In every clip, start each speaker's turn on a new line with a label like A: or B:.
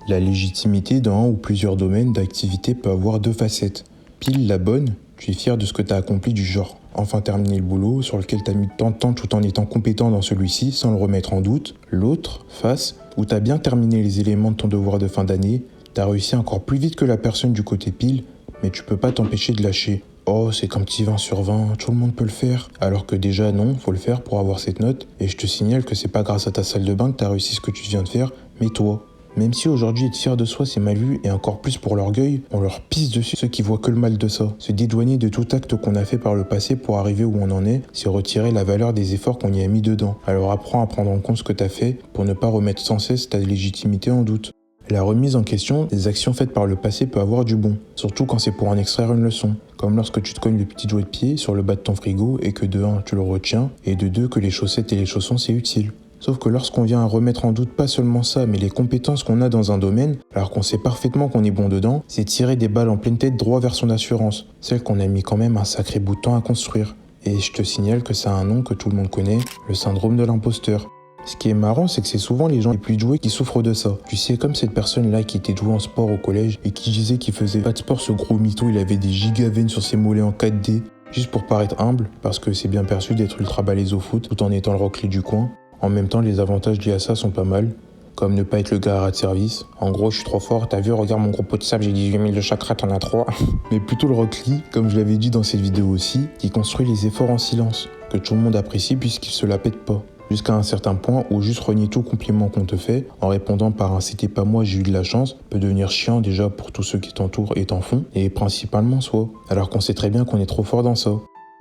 A: La légitimité dans un ou plusieurs domaines d'activité peut avoir deux facettes. Pile la bonne, tu es fier de ce que tu as accompli du genre enfin terminer le boulot sur lequel tu as mis tant de temps tout en étant compétent dans celui-ci sans le remettre en doute. L'autre, face, où tu as bien terminé les éléments de ton devoir de fin d'année, tu as réussi encore plus vite que la personne du côté pile, mais tu peux pas t'empêcher de lâcher. Oh, c'est qu'un petit 20 sur 20, tout le monde peut le faire. Alors que déjà non, faut le faire pour avoir cette note. Et je te signale que c'est pas grâce à ta salle de bain que tu as réussi ce que tu viens de faire, mais toi. Même si aujourd'hui être fier de soi c'est mal vu et encore plus pour l'orgueil, on leur pisse dessus ceux qui voient que le mal de ça. Se dédouaner de tout acte qu'on a fait par le passé pour arriver où on en est, c'est retirer la valeur des efforts qu'on y a mis dedans. Alors apprends à prendre en compte ce que t'as fait pour ne pas remettre sans cesse ta légitimité en doute. La remise en question des actions faites par le passé peut avoir du bon, surtout quand c'est pour en extraire une leçon. Comme lorsque tu te cognes le petit doigt de pied sur le bas de ton frigo et que de 1 tu le retiens et de 2 que les chaussettes et les chaussons c'est utile. Sauf que lorsqu'on vient à remettre en doute pas seulement ça, mais les compétences qu'on a dans un domaine, alors qu'on sait parfaitement qu'on est bon dedans, c'est tirer des balles en pleine tête droit vers son assurance, celle qu'on a mis quand même un sacré bout de temps à construire. Et je te signale que ça a un nom que tout le monde connaît, le syndrome de l'imposteur. Ce qui est marrant, c'est que c'est souvent les gens les plus doués qui souffrent de ça. Tu sais, comme cette personne-là qui était douée en sport au collège et qui disait qu'il faisait pas de sport, ce gros mytho, il avait des gigaveines sur ses mollets en 4D, juste pour paraître humble, parce que c'est bien perçu d'être ultra balèze au foot, tout en étant le roclé du coin. En même temps, les avantages liés à ça sont pas mal, comme ne pas être le gars à rat de service. En gros, je suis trop fort, t'as vu, regarde mon gros pot de sable, j'ai 18 000 de chakra, t'en as 3. Mais plutôt le rocli, comme je l'avais dit dans cette vidéo aussi, qui construit les efforts en silence, que tout le monde apprécie puisqu'il se la pète pas. Jusqu'à un certain point où juste renier tout compliment qu'on te fait, en répondant par un c'était pas moi, j'ai eu de la chance, peut devenir chiant déjà pour tous ceux qui t'entourent et t'en font, et principalement soi, alors qu'on sait très bien qu'on est trop fort dans ça.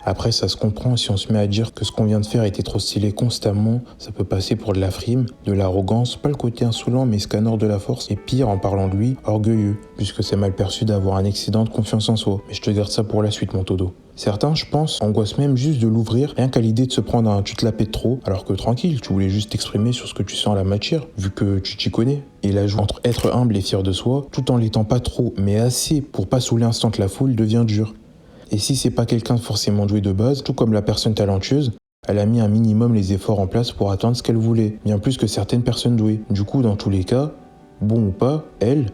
A: Après, ça se comprend si on se met à dire que ce qu'on vient de faire était trop stylé constamment, ça peut passer pour de la frime, de l'arrogance, pas le côté insolent mais scanner de la force, et pire en parlant de lui, orgueilleux, puisque c'est mal perçu d'avoir un excédent de confiance en soi. Mais je te garde ça pour la suite, mon todo. Certains, je pense, angoissent même juste de l'ouvrir, rien qu'à l'idée de se prendre un tu te la pètes trop, alors que tranquille, tu voulais juste t'exprimer sur ce que tu sens en la matière, vu que tu t'y connais. Et la joue entre être humble et fier de soi, tout en l'étant pas trop, mais assez pour pas saouler instant la foule, devient dur. Et si c'est pas quelqu'un de forcément doué de base, tout comme la personne talentueuse, elle a mis un minimum les efforts en place pour atteindre ce qu'elle voulait, bien plus que certaines personnes douées. Du coup, dans tous les cas, bon ou pas, elle,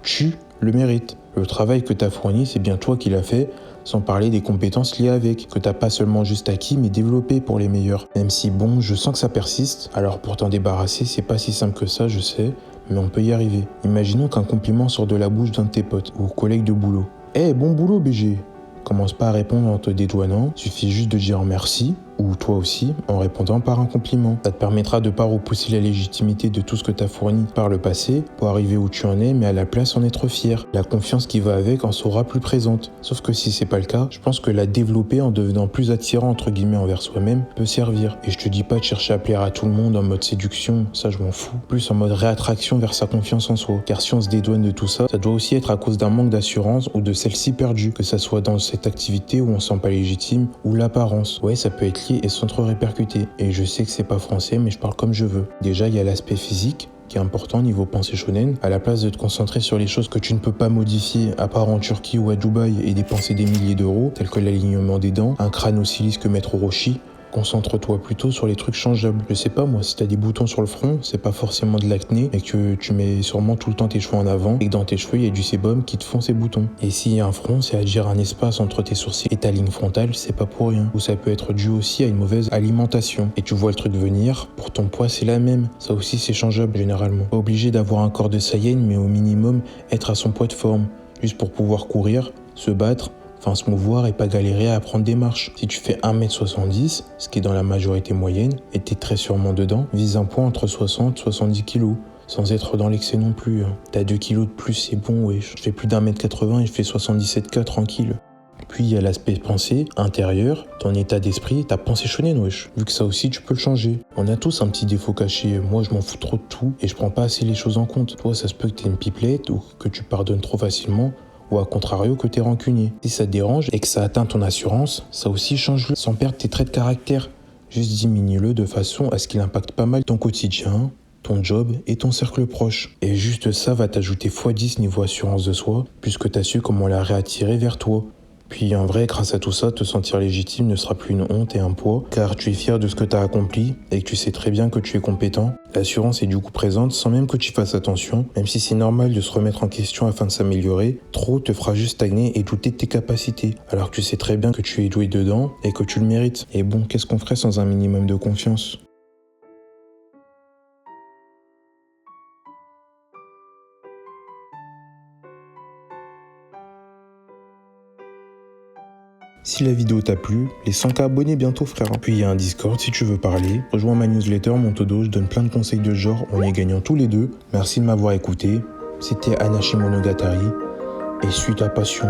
A: tu le mérites. Le travail que t'as fourni, c'est bien toi qui l'as fait, sans parler des compétences liées avec, que t'as pas seulement juste acquis, mais développé pour les meilleurs. Même si bon, je sens que ça persiste, alors pour t'en débarrasser, c'est pas si simple que ça, je sais, mais on peut y arriver. Imaginons qu'un compliment sort de la bouche d'un de tes potes, ou collègue de boulot. Eh, bon boulot, BG! Commence pas à répondre en te dédouanant, suffit juste de dire merci, ou toi aussi, en répondant par un compliment. Ça te permettra de pas repousser la légitimité de tout ce que t'as fourni par le passé pour arriver où tu en es, mais à la place en être fier. La confiance qui va avec en sera plus présente. Sauf que si c'est pas le cas, je pense que la développer en devenant plus attirant entre guillemets envers soi-même peut servir. Et je te dis pas de chercher à plaire à tout le monde en mode séduction, ça je m'en fous. Plus en mode réattraction vers sa confiance en soi. Car si on se dédouane de tout ça, ça doit aussi être à cause d'un manque d'assurance ou de celle-ci perdue, que ça soit dans cette activité où on se sent pas légitime ou l'apparence. Ouais, ça peut être lié et sans trop répercuter. Et je sais que c'est pas français, mais je parle comme je veux. Déjà, il y a l'aspect physique, qui est important niveau pensée shonen, à la place de te concentrer sur les choses que tu ne peux pas modifier, à part en Turquie ou à Dubaï, et dépenser des milliers d'euros, tels que l'alignement des dents, un crâne aussi lisse que Maître Orochi. Concentre-toi plutôt sur les trucs changeables. Je sais pas moi, si t'as des boutons sur le front, c'est pas forcément de l'acné, mais que tu mets sûrement tout le temps tes cheveux en avant, et que dans tes cheveux il y a du sébum qui te font ces boutons. Et s'il y a un front, c'est à dire un espace entre tes sourcils et ta ligne frontale, c'est pas pour rien. Ou ça peut être dû aussi à une mauvaise alimentation. Et tu vois le truc venir, pour ton poids c'est la même. Ça aussi c'est changeable généralement. Pas obligé d'avoir un corps de Saiyan, mais au minimum être à son poids de forme. Juste pour pouvoir courir, se battre, enfin se mouvoir et pas galérer à prendre des marches. Si tu fais 1m70, ce qui est dans la majorité moyenne, et t'es très sûrement dedans, vise un poids entre 60 et 70 kg, sans être dans l'excès non plus. T'as 2 kg de plus, c'est bon, wesh. Je fais plus d'1m80 et je fais 77K tranquille. Puis il y a l'aspect pensée, intérieur, ton état d'esprit, ta pensée shonen, wesh. Vu que ça aussi, tu peux le changer. On a tous un petit défaut caché. Moi, je m'en fous trop de tout et je prends pas assez les choses en compte. Toi, ça se peut que t'aies une pipelette ou que tu pardonnes trop facilement, ou à contrario que t'es rancunier. Si ça te dérange et que ça atteint ton assurance, ça aussi change-le sans perdre tes traits de caractère. Juste diminue-le de façon à ce qu'il impacte pas mal ton quotidien, ton job et ton cercle proche. Et juste ça va t'ajouter x10 niveau assurance de soi, puisque t'as su comment la réattirer vers toi. Puis en vrai, grâce à tout ça, te sentir légitime ne sera plus une honte et un poids, car tu es fier de ce que tu as accompli et que tu sais très bien que tu es compétent. L'assurance est du coup présente sans même que tu fasses attention, même si c'est normal de se remettre en question afin de s'améliorer, trop te fera juste stagner et douter de tes capacités, alors que tu sais très bien que tu es doué dedans et que tu le mérites. Et bon, qu'est-ce qu'on ferait sans un minimum de confiance ? Si la vidéo t'a plu, les 100K abonnés bientôt frère. Puis il y a un Discord si tu veux parler. Rejoins ma newsletter Montodo, je donne plein de conseils de genre, on est gagnant tous les deux. Merci de m'avoir écouté. C'était Anashi Monogatari et suis ta passion.